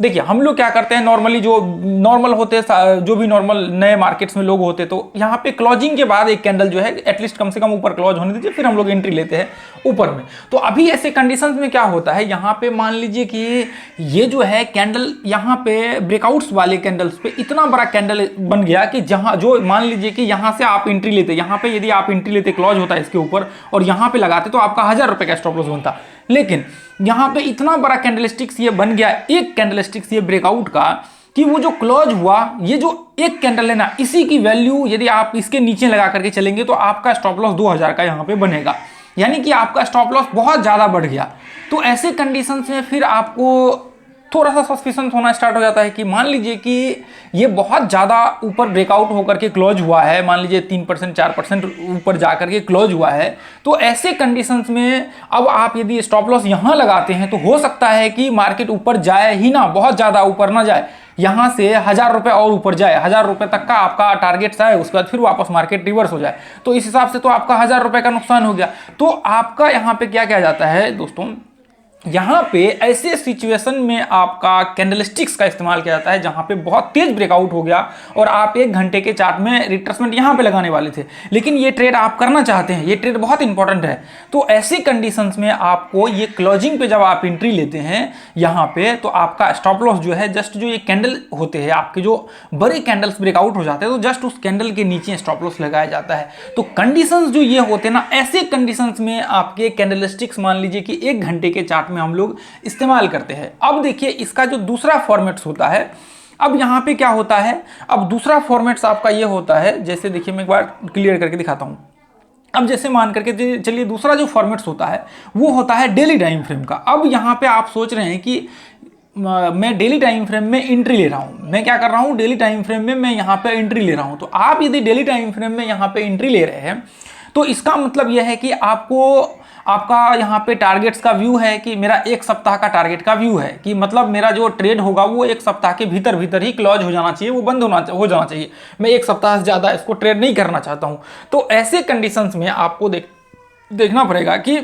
देखिए हम लोग क्या करते हैं, नॉर्मली जो नॉर्मल होते हैं, जो भी नॉर्मल नए मार्केट्स में लोग होते हैं, तो यहाँ पे क्लोजिंग के बाद एक कैंडल जो है एटलीस्ट कम से कम ऊपर क्लोज होने दीजिए, फिर हम लोग एंट्री लेते हैं ऊपर में। तो अभी ऐसे कंडीशंस में क्या होता है, यहाँ पे मान लीजिए कि ये जो है कैंडल यहाँ पे ब्रेकआउट्स वाले कैंडल्स पे इतना बड़ा कैंडल बन गया कि जहाँ जो मान लीजिए कि यहाँ से आप एंट्री लेते, यहाँ पे यदि आप एंट्री लेते क्लोज होता है इसके ऊपर और यहाँ पे लगाते तो आपका 1000 रुपये का स्टॉप लॉस बनता। लेकिन यहाँ पे इतना बड़ा कैंडलस्टिक्स ये बन गया, एक कैंडलस्टिक्स ये ब्रेकआउट का, कि वो जो क्लोज हुआ, ये जो एक कैंडल है ना, इसी की वैल्यू यदि आप इसके नीचे लगा करके चलेंगे तो आपका स्टॉप लॉस 2000 का यहाँ पे बनेगा, यानी कि आपका स्टॉप लॉस बहुत ज्यादा बढ़ गया। तो ऐसे कंडीशंस में फिर आपको थोड़ा सा सस्पिशन होना स्टार्ट हो जाता है कि मान लीजिए कि ये बहुत ज़्यादा ऊपर ब्रेकआउट होकर के क्लोज हुआ है, मान लीजिए 3% 4% ऊपर जाकर के क्लोज हुआ है, तो ऐसे कंडीशंस में अब आप यदि स्टॉप लॉस यहाँ लगाते हैं तो हो सकता है कि मार्केट ऊपर जाए ही ना, बहुत ज़्यादा ऊपर ना जाए, यहाँ से 1000 रुपये और ऊपर जाए, 1000 रुपये तक का आपका टारगेट है, उसके बाद फिर वापस मार्केट रिवर्स हो जाए, तो इस हिसाब से तो आपका 1000 रुपये का नुकसान हो गया। तो आपका यहाँ पे क्या किया जाता है दोस्तों, यहाँ पे ऐसे सिचुएशन में आपका कैंडलस्टिक्स का इस्तेमाल किया जाता है जहाँ पे बहुत तेज ब्रेकआउट हो गया और आप 1 घंटे के चार्ट में रिट्रेसमेंट यहाँ पे लगाने वाले थे, लेकिन ये ट्रेड आप करना चाहते हैं, ये ट्रेड बहुत इंपॉर्टेंट है। तो ऐसे कंडीशंस में आपको ये क्लोजिंग पे जब आप एंट्री लेते हैं यहाँ पे, तो आपका स्टॉप लॉस जो है जस्ट जो ये कैंडल होते हैं आपके जो बड़े कैंडल्स ब्रेकआउट हो जाते हैं, तो जस्ट उस कैंडल के नीचे स्टॉप लॉस लगाया जाता है। तो कंडीशंस जो ये होते हैं ना, ऐसे कंडीशंस में आपके कैंडलस्टिक्स मान लीजिए कि 1 घंटे के चार्ट में हम लोग इस्तेमाल करते हैं। अब देखिए इसका जो दूसरा फॉर्मेट्स होता है, अब यहां पे क्या होता है, अब दूसरा फॉर्मेट्स आपका ये होता है, जैसे देखिए मैं एक बार क्लियर करके दिखाता हूं। अब जैसे मान करके चलिए दूसरा जो फॉर्मेट्स होता है वो होता है डेली टाइम फ्रेम का। अब यहां पे आप सोच रहे हैं कि मैं डेली टाइम फ्रेम में एंट्री ले रहा हूं, मैं क्या कर रहा हूं, डेली टाइम फ्रेम में मैं यहां पे एंट्री ले रहा हूं। तो आप यदि डेली टाइम फ्रेम में यहां पे एंट्री ले रहे हैं तो इसका मतलब यह है कि आपको आपका यहाँ पे टारगेट्स का व्यू है कि मेरा 1 सप्ताह का टारगेट का व्यू है, कि मतलब मेरा जो ट्रेड होगा वो 1 सप्ताह के भीतर भीतर ही क्लोज हो जाना चाहिए, वो बंद हो जाना चाहिए, मैं 1 सप्ताह से ज़्यादा इसको ट्रेड नहीं करना चाहता हूँ। तो ऐसे कंडीशंस में आपको देखना पड़ेगा कि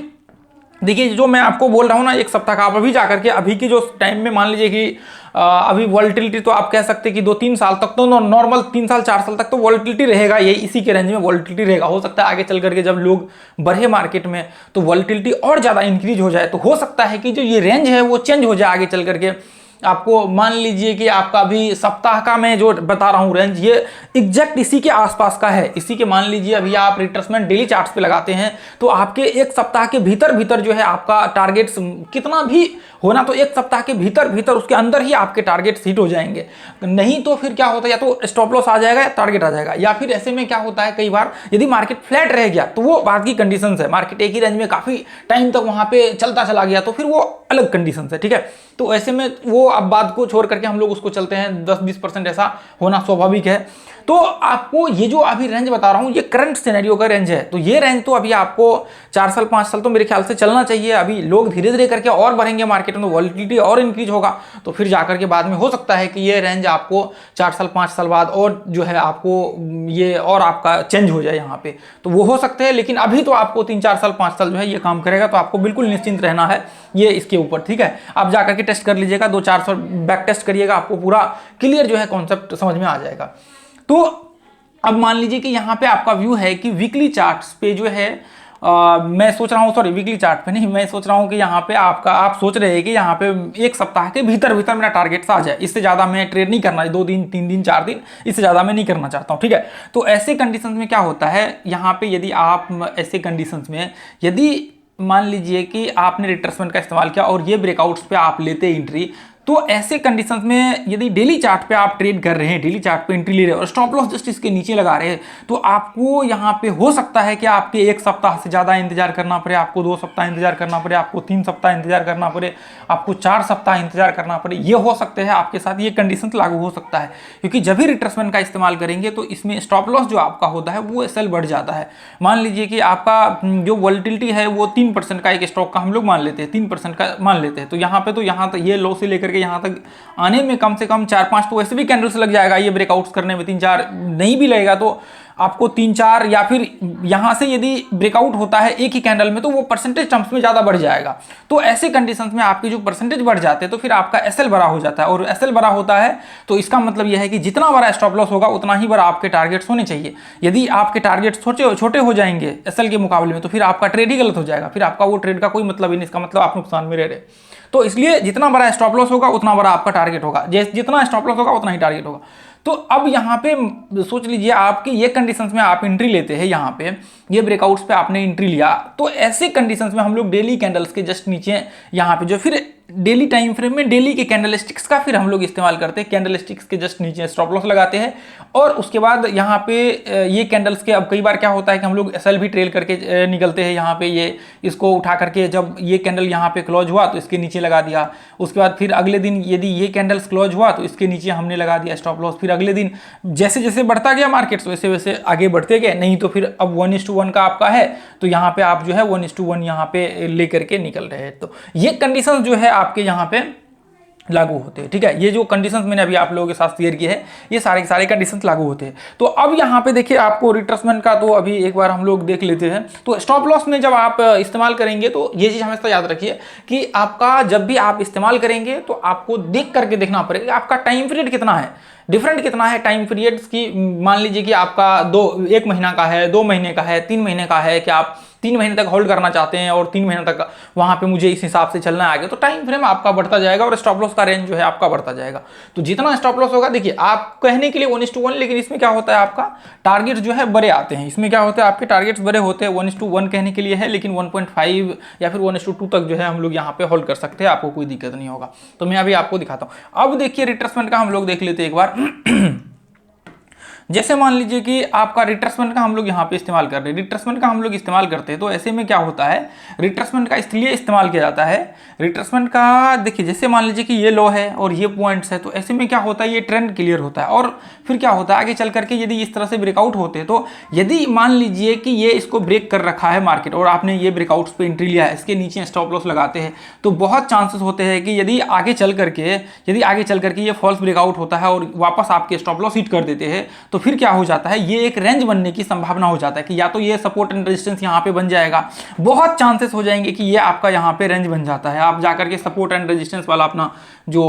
देखिए जो मैं आपको बोल रहा हूँ ना 1 सप्ताह का, आप अभी जाकर के अभी की जो टाइम में मान लीजिए कि अभी वॉलेटिलिटी तो आप कह सकते हैं कि 2-3 साल तक तो नॉर्मल 3 साल 4 साल तक तो वॉलेटिलिटी रहेगा, यही इसी के रेंज में वॉलेटिलिटी रहेगा। हो सकता है आगे चल करके जब लोग बढ़े मार्केट में तो वॉलेटिलिटी और ज़्यादा इंक्रीज हो जाए, तो हो सकता है कि जो ये रेंज है वो चेंज हो जाए आगे चल करके। आपको मान लीजिए कि आपका अभी सप्ताह का मैं जो बता रहा हूँ रेंज, ये एग्जैक्ट इसी के आसपास का है, इसी के मान लीजिए अभी आप रिट्रेसमेंट डेली चार्ट्स पे लगाते हैं तो आपके 1 सप्ताह के भीतर भीतर जो है आपका टारगेट्स कितना भी होना, तो 1 सप्ताह के भीतर भीतर उसके अंदर ही आपके टारगेट्स हिट हो जाएंगे। नहीं तो फिर क्या होता है, या तो स्टॉप लॉस आ जाएगा या टारगेट आ जाएगा, या फिर ऐसे में क्या होता है कई बार यदि मार्केट फ्लैट रह गया तो वो बात की कंडीशन है, मार्केट एक ही रेंज में काफी टाइम तक वहां पे चलता चला गया तो फिर वो अलग कंडीशन है, ठीक है। तो ऐसे में वो अब बात को छोड़ करके हम लोग उसको चलते हैं, 10-20% ऐसा होना स्वाभाविक है। तो आपको ये जो अभी रेंज बता रहा हूं ये करंट सिनेरियो का रेंज है, तो ये रेंज तो अभी आपको 4 साल 5 साल तो मेरे ख्याल से चलना चाहिए। अभी लोग धीरे धीरे करके और बढ़ेंगे मार्केट में, तो वॉलेटिलिटी और इंक्रीज होगा, तो फिर जाकर के बाद में हो सकता है कि ये रेंज आपको 4 साल 5 साल बाद और जो है आपको ये और आपका चेंज हो जाए यहाँ पे, तो वो हो सकते हैं। लेकिन अभी तो आपको 3-4 साल 5 साल जो है ये काम करेगा, तो आपको बिल्कुल निश्चिंत रहना है ये इसके ऊपर, ठीक है। आप जाकर के टेस्ट कर लीजिएगा, 2-4 साल बैक टेस्ट करिएगा, आपको पूरा क्लियर जो है कॉन्सेप्ट समझ में आ जाएगा। तो अब मान लीजिए कि यहाँ पे आपका व्यू है कि वीकली चार्ट्स पे जो है मैं सोच रहा हूँ, सॉरी वीकली चार्ट पे नहीं, मैं सोच रहा हूँ कि यहाँ पे आप सोच रहे हैं कि यहाँ पे 1 सप्ताह के भीतर भीतर मेरा टारगेट आ जाए, इससे ज़्यादा मैं ट्रेड नहीं करना है, 2 दिन 3 दिन 4 दिन, इससे ज़्यादा मैं नहीं करना चाहता हूँ, ठीक है। तो ऐसे कंडीशन में क्या होता है, यहाँ पे यदि आप ऐसे कंडीशन में यदि मान लीजिए कि आपने रिट्रेसमेंट का इस्तेमाल किया और ये ब्रेकआउट्स पे आप लेते एंट्री, तो ऐसे कंडीशंस में यदि डेली चार्ट पे आप ट्रेड कर रहे हैं, डेली चार्ट पे एंट्री ले रहे हैं और स्टॉप लॉस जस्ट इसके नीचे लगा रहे हैं, तो आपको यहाँ पे हो सकता है कि आपके 1 सप्ताह से ज़्यादा इंतजार करना पड़े, आपको 2 सप्ताह इंतजार करना पड़े, आपको 3 सप्ताह इंतजार करना पड़े, आपको 4 सप्ताह इंतजार करना पड़े। ये हो सकते हैं आपके साथ, ये कंडीशन लागू हो सकता है, क्योंकि जब भी रिट्रेसमेंट का इस्तेमाल करेंगे तो इसमें स्टॉप लॉस जो आपका होता है वो सेल बढ़ जाता है। मान लीजिए कि आपका जो वॉलेटिलिटी है वो 3% का एक स्टॉक का हम लोग मान लेते हैं, 3% का मान लेते हैं, तो यहाँ पे तो यहाँ तक ये लो से लेकर करके यहाँ तक आने में कम से कम 4-5 तो वैसे भी कैंडल्स लग जाएगा ये ब्रेकआउट्स करने में, 3-4 नहीं भी लगेगा तो आपको 3-4 या फिर यहाँ से यदि ब्रेकआउट होता है एक ही कैंडल में तो वो परसेंटेज टर्म्स में ज़्यादा बढ़ जाएगा। तो ऐसे कंडीशंस में आपके जो परसेंटेज बढ़ जाते हैं तो फिर आपका एसएल बड़ा हो जाता है, और एसएल बड़ा होता है तो इसका मतलब यह है कि जितना बड़ा स्टॉप लॉस होगा उतना ही बड़ा आपके टारगेट्स होने चाहिए। यदि आपके टारगेट्स छोटे हो जाएंगे एसएल के मुकाबले में तो फिर आपका ट्रेड ही गलत हो जाएगा, फिर आपका वो ट्रेड का कोई मतलब ही नहीं, इसका मतलब आप नुकसान में रह रहे। तो इसलिए जितना बड़ा स्टॉप लॉस होगा उतना बड़ा आपका टारगेट होगा, जितना स्टॉप लॉस होगा उतना ही टारगेट होगा। तो अब यहाँ पे सोच लीजिए आपके ये कंडीशंस में आप एंट्री लेते हैं, यहाँ पे ये ब्रेकआउट्स पे आपने एंट्री लिया, तो ऐसे कंडीशंस में हम लोग डेली कैंडल्स के जस्ट नीचे यहाँ पे जो फिर डेली टाइम फ्रेम में डेली के कैंडल स्टिक्स का फिर हम लोग इस्तेमाल करते हैं, कैंडल स्टिक्स के जस्ट नीचे स्टॉप लॉस लगाते हैं। और उसके बाद यहाँ पे ये कैंडल्स के अब कई बार क्या होता है कि हम लोग एसएल भी ट्रेल करके निकलते हैं, यहाँ पे ये इसको उठा करके जब ये कैंडल यहाँ पे क्लोज हुआ तो इसके नीचे लगा दिया, उसके बाद फिर अगले दिन यदि ये कैंडल्स क्लोज हुआ तो इसके नीचे हमने लगा दिया स्टॉप लॉस, फिर अगले दिन जैसे जैसे बढ़ता गया मार्केट्स वैसे वैसे आगे बढ़ते गए, नहीं तो फिर अब 1:1 का आपका है तो यहाँ पे आप जो है 1:1 यहाँ पे लेकर के निकल रहे हैं। तो ये कंडीशन जो है आपके यहाँ पे लागू होते हैं, ठीक है। ये जो कंडीशंस मैंने अभी आप लोगों के साथ शेयर किए हैं ये सारे कंडीशंस लागू होते हैं। तो अब यहाँ पे देखिए आपको रिट्रेसमेंट का तो अभी एक बार हम लोग देख लेते हैं। तो स्टॉप लॉस में जब आप इस्तेमाल करेंगे तो ये चीज़ हमेशा याद रखिए कि आपका जब भी आप इस्तेमाल करेंगे तो आपको देख करके देखना पड़ेगा आपका टाइम पीरियड कितना है, डिफरेंट कितना है टाइम पीरियड्स की। मान लीजिए कि आपका 1 महीना का है, 2 महीने का है, 3 महीने का है कि आप 3 महीने तक होल्ड करना चाहते हैं और 3 महीने तक वहां पे मुझे इस हिसाब से चलना है आगे, तो टाइम फ्रेम आपका बढ़ता जाएगा और स्टॉप लॉस का रेंज जो है आपका बढ़ता जाएगा। तो जितना स्टॉप लॉस होगा, देखिए आप कहने के लिए 1:1, लेकिन इसमें क्या होता है आपका टारगेट जो है बड़े आते हैं, इसमें क्या होता है आपके टारगेट्स बड़े होते हैं। 1:1 कहने के लिए है लेकिन 1.5 या फिर 1:2 तक जो है हम लोग यहाँ पे होल्ड कर सकते हैं, आपको कोई दिक्कत नहीं होगा। तो मैं अभी आपको दिखाता हूँ। अब देखिए रिट्रेसमेंट का हम लोग देख लेते हैं एक बार। जैसे मान लीजिए कि आपका रिट्रेसमेंट का हम लोग यहाँ पे इस्तेमाल कर रहे हैं, रिट्रेसमेंट का हम लोग इस्तेमाल करते हैं, तो ऐसे में क्या होता है रिट्रेसमेंट का इसलिए इस्तेमाल किया जाता है। रिट्रेसमेंट का देखिए जैसे मान लीजिए कि ये लो है और ये पॉइंट्स है, तो ऐसे में क्या होता है ये ट्रेंड क्लियर होता है और फिर क्या होता है आगे चल करके यदि इस तरह से ब्रेकआउट होते हैं, तो यदि मान लीजिए कि ये इसको ब्रेक कर रखा है मार्केट और आपने ये ब्रेकआउट्स पे एंट्री लिया है, इसके नीचे स्टॉप लॉस लगाते हैं, तो बहुत चांसेस होते हैं कि यदि आगे चल करके ये फॉल्स ब्रेकआउट होता है और वापस आपके स्टॉप लॉस हिट कर देते हैं, तो फिर क्या हो जाता है ये एक रेंज बनने की संभावना हो जाता है कि या तो ये सपोर्ट एंड रेजिस्टेंस यहाँ पे बन जाएगा, बहुत चांसेस हो जाएंगे कि ये आपका यहाँ पे रेंज बन जाता है। आप जाकर के सपोर्ट एंड रेजिस्टेंस वाला अपना जो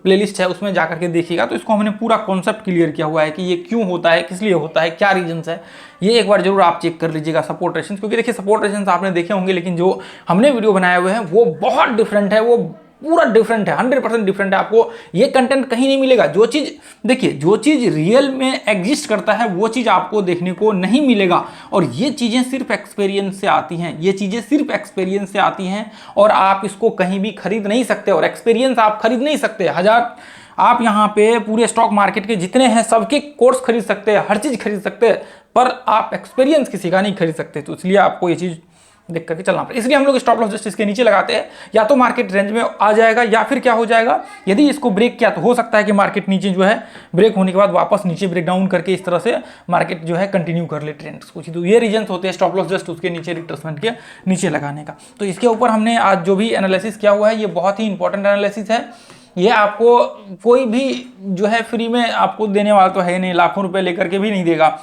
प्लेलिस्ट है उसमें जाकर के देखिएगा, तो इसको हमने पूरा कॉन्सेप्ट क्लियर किया हुआ है कि ये क्यों होता है, किस लिए होता है, क्या रीजंस है, ये एक बार जरूर आप चेक कर लीजिएगा सपोर्ट रेजिस्टेंस। क्योंकि देखिए सपोर्ट रेजिस्टेंस आपने देखे होंगे लेकिन जो हमने वीडियो बनाए हुए हैं वो बहुत डिफरेंट है, वो पूरा डिफरेंट है, 100% डिफरेंट है। आपको ये कंटेंट कहीं नहीं मिलेगा। जो चीज देखिए जो चीज रियल में एग्जिस्ट करता है वो चीज आपको देखने को नहीं मिलेगा, और ये चीजें सिर्फ एक्सपीरियंस से आती हैं, ये चीजें सिर्फ एक्सपीरियंस से आती हैं और आप इसको कहीं भी खरीद नहीं सकते, और एक्सपीरियंस आप खरीद नहीं सकते। आप यहाँ पे पूरे स्टॉक मार्केट के जितने हैं सबके कोर्स खरीद सकते हैं, हर चीज खरीद सकते हैं, पर आप एक्सपीरियंस किसी का नहीं खरीद सकते। तो इसलिए आपको ये चीज देख करके चलना पड़ेगा। इसलिए हम लोग स्टॉप लॉस जस्ट इसके नीचे लगाते हैं, या तो मार्केट रेंज में आ जाएगा या फिर क्या हो जाएगा यदि इसको ब्रेक किया तो हो सकता है कि मार्केट नीचे जो है ब्रेक होने के बाद वापस नीचे ब्रेक डाउन करके इस तरह से मार्केट जो है कंटिन्यू कर ले ट्रेंड्स कुछ। तो ये रीजंस होते हैं स्टॉप लॉस जस्ट उसके नीचे रिट्रेसमेंट के नीचे लगाने का। तो इसके ऊपर हमने आज जो भी एनालिसिस किया हुआ है ये बहुत ही इंपॉर्टेंट एनालिसिस है। ये आपको कोई भी जो है फ्री में आपको देने वाला तो है नहीं, लाखों रुपए लेकर के भी नहीं देगा।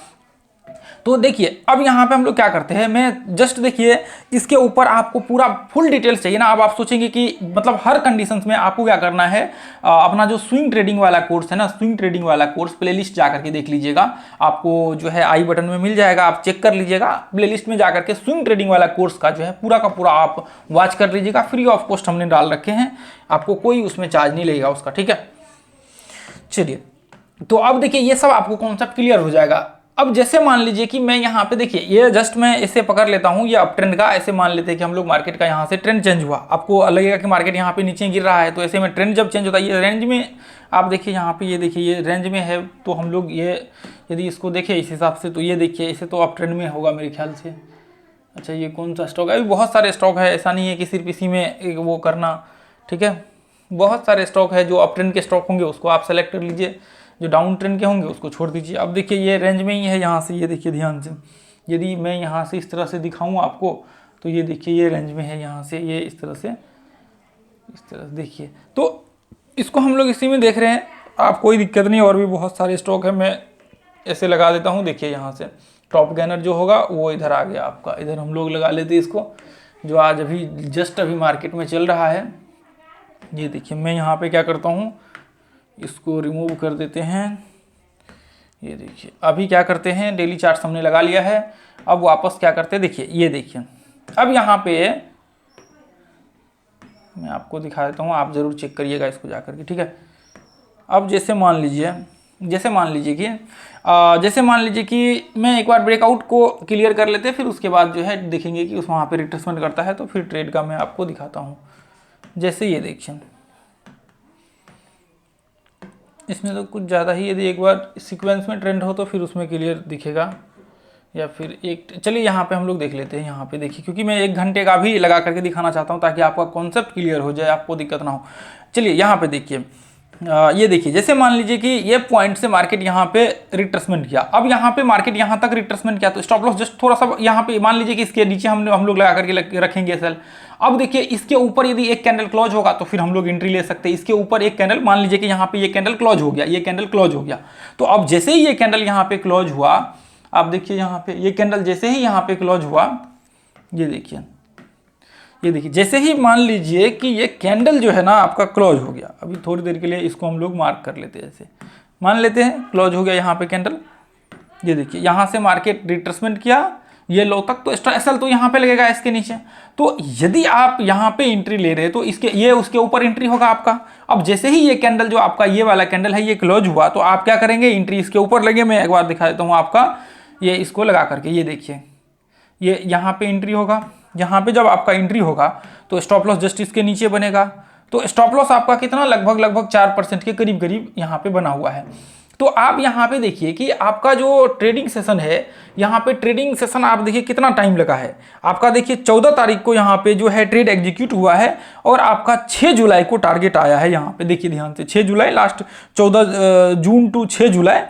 तो देखिए अब यहाँ पे हम लोग क्या करते हैं, मैं जस्ट देखिए इसके ऊपर आपको पूरा फुल डिटेल्स चाहिए ना। अब आप सोचेंगे कि मतलब हर कंडीशंस में आपको क्या करना है, अपना जो स्विंग ट्रेडिंग वाला कोर्स है ना, स्विंग ट्रेडिंग वाला कोर्स प्लेलिस्ट जा करके देख लीजिएगा, आपको जो है आई बटन में मिल जाएगा, आप चेक कर लीजिएगा। प्लेलिस्ट में जाकर के स्विंग ट्रेडिंग वाला कोर्स का जो है पूरा का पूरा आप वॉच कर लीजिएगा, फ्री ऑफ कॉस्ट हमने डाल रखे हैं, आपको कोई उसमें चार्ज नहीं लगेगा उसका, ठीक है। चलिए तो अब देखिए ये सब आपको कॉन्सेप्ट क्लियर हो जाएगा। अब जैसे मान लीजिए कि मैं यहाँ पे देखिए ये जस्ट मैं इसे पकड़ लेता हूँ, ये अप ट्रेंड का, ऐसे मान लेते हैं कि हम लोग मार्केट का यहाँ से ट्रेंड चेंज हुआ, आपको लगेगा कि मार्केट यहाँ पे नीचे गिर रहा है, तो ऐसे में ट्रेंड जब चेंज होता है ये रेंज में, आप देखिए यहाँ पे ये देखिए ये रेंज में है, तो हम लोग ये यदि इसको देखें इस हिसाब से तो ये देखिए इसे तो अप ट्रेंड में होगा मेरे ख्याल से। अच्छा ये कौन सा स्टॉक है, अभी बहुत सारे स्टॉक है, ऐसा नहीं है कि सिर्फ इसी में एक वो करना, ठीक है। बहुत सारे स्टॉक है, जो अप ट्रेंड के स्टॉक होंगे उसको आप सेलेक्ट कर लीजिए, जो डाउन ट्रेंड के होंगे उसको छोड़ दीजिए। अब देखिए ये रेंज में ही है, यहाँ से ये देखिए ध्यान से, यदि मैं यहाँ से इस तरह से दिखाऊँ आपको तो ये देखिए ये रेंज में है, यहाँ से ये इस तरह से देखिए। तो इसको हम लोग इसी में देख रहे हैं, आप कोई दिक्कत नहीं, और भी बहुत सारे स्टॉक है, मैं ऐसे लगा देता हूँ। देखिए यहाँ से टॉप गेनर जो होगा वो इधर आ गया आपका, इधर हम लोग लगा लेते हैं इसको, जो आज अभी जस्ट अभी मार्केट में चल रहा है। ये देखिए मैं यहाँ पे क्या करता हूँ, इसको रिमूव कर देते हैं। ये देखिए अभी क्या करते हैं, डेली चार्ट हमने लगा लिया है, अब वापस क्या करते हैं, देखिए ये देखिए अब यहाँ पे मैं आपको दिखा देता हूँ, आप ज़रूर चेक करिएगा इसको जा करके, ठीक है। अब जैसे मान लीजिए कि मैं एक बार ब्रेकआउट को क्लियर कर लेते हैं, फिर उसके बाद जो है देखेंगे कि उस वहाँ पे रिट्रेसमेंट करता है, तो फिर ट्रेड का मैं आपको दिखाता हूँ। जैसे ये देखिए इसमें तो कुछ ज़्यादा ही, यदि एक बार सीक्वेंस में ट्रेंड हो तो फिर उसमें क्लियर दिखेगा, या फिर एक, चलिए यहाँ पे हम लोग देख लेते हैं। यहाँ पे देखिए, क्योंकि मैं 1 घंटे का भी लगा करके दिखाना चाहता हूँ ताकि आपका कॉन्सेप्ट क्लियर हो जाए, आपको दिक्कत ना हो। चलिए यहाँ पे देखिए, ये देखिए जैसे मान लीजिए कि ये पॉइंट से मार्केट यहाँ पे रिट्रेसमेंट किया, अब यहाँ पे मार्केट यहाँ तक रिट्रेसमेंट किया, तो स्टॉप लॉस जस्ट थोड़ा सा यहाँ पे मान लीजिए कि इसके नीचे हम लोग लगा करके रखेंगे सेल। अब देखिए इसके ऊपर यदि एक कैंडल क्लोज होगा तो फिर हम लोग एंट्री ले सकते हैं। इसके ऊपर एक कैंडल, मान लीजिए कि यहाँ पे ये कैंडल क्लोज हो गया, ये कैंडल क्लोज हो गया, तो अब जैसे ही ये कैंडल यहाँ पे क्लोज हुआ, आप देखिए यहाँ पे ये कैंडल जैसे ही यहाँ पे क्लोज हुआ, ये देखिए जैसे ही मान लीजिए कि ये कैंडल जो है ना आपका क्लोज हो गया, अभी थोड़ी देर के लिए इसको हम लोग मार्क कर लेते हैं, ऐसे मान लेते हैं क्लोज हो गया यहाँ पे कैंडल। ये देखिए यहाँ से मार्केट रिट्रेसमेंट किया ये लो तक, तो एसएल तो यहाँ पे लगेगा इसके नीचे, तो यदि आप यहाँ पे एंट्री ले रहे हैं तो इसके ये उसके ऊपर एंट्री होगा आपका। अब जैसे ही ये कैंडल जो आपका ये वाला कैंडल है ये क्लोज हुआ, तो आप क्या करेंगे, एंट्री इसके ऊपर लगे। मैं एक बार दिखा देता हूँ आपका, ये इसको लगा करके, ये देखिए ये यहाँ पे एंट्री होगा, यहाँ पे जब आपका एंट्री होगा तो स्टॉप लॉस जस्ट इसके नीचे बनेगा। तो स्टॉप लॉस आपका कितना, लगभग 4% के करीब यहाँ पे बना हुआ है। तो आप यहाँ पे देखिए कि आपका जो ट्रेडिंग सेशन है, यहाँ पे ट्रेडिंग सेशन आप देखिए कितना टाइम लगा है आपका। देखिए 14 तारीख को यहाँ पे जो है ट्रेड एग्जीक्यूट हुआ है, और आपका 6 जुलाई को टारगेट आया है। यहाँ पे देखिए ध्यान से 6 जुलाई, लास्ट 14 जून टू 6 जुलाई,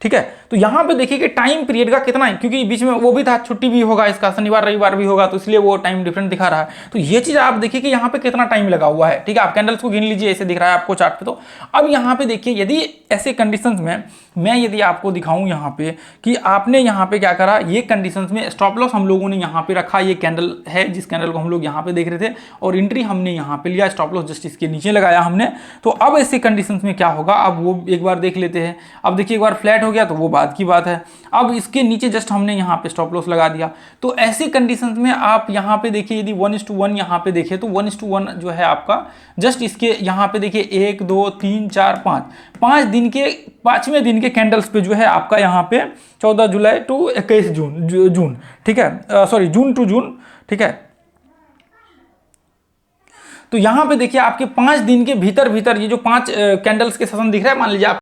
ठीक है। तो यहाँ पे देखिए कि टाइम पीरियड का कितना है, क्योंकि बीच में वो भी था, छुट्टी भी होगा इसका, शनिवार रविवार भी होगा, तो इसलिए वो टाइम डिफरेंट दिखा रहा है। तो ये चीज आप देखिए कि यहाँ पे कितना टाइम लगा हुआ है, ठीक है। आप कैंडल्स को गिन लीजिए, ऐसे दिख रहा है आपको चार्ट पे। तो अब यहाँ पे देखिए, यदि ऐसे कंडीशंस में मैं यदि आपको दिखाऊं यहाँ पे कि आपने यहाँ पे क्या करा, ये कंडीशंस में स्टॉप लॉस हम लोगों ने यहाँ पे रखा, ये कैंडल है जिस कैंडल को हम लोग यहाँ पे देख रहे थे, और एंट्री हमने यहाँ पे लिया, स्टॉप लॉस जस्ट इसके नीचे लगाया हमने। तो अब ऐसे कंडीशंस में क्या होगा, अब वो एक बार देख लेते हैं। अब देखिए एक बार फ्लैट हो गया तो वो बात की बात है, अब इसके नीचे जस्ट हमने यहाँ पे स्टॉप लॉस लगा दिया। तो ऐसे कंडीशंस में आप यहाँ पे देखिए, यदि 1:1 यहाँ पे देखें तो 1:1 जो है आपका जस्ट इसके यहाँ पे देखिए 1 2 3 4 5 दिन के 5वें दिन के कैंडल्स पे जो है आपका यहाँ पे 14 जुलाई टू 21 जून, ठीक है, सॉरी जून टू जून, ठीक है। तो यहाँ पे देखिए आपके 5 दिन के भीतर ये जो 5 कैंडल्स के सेशन दिख रहा है, मान लीजिए आप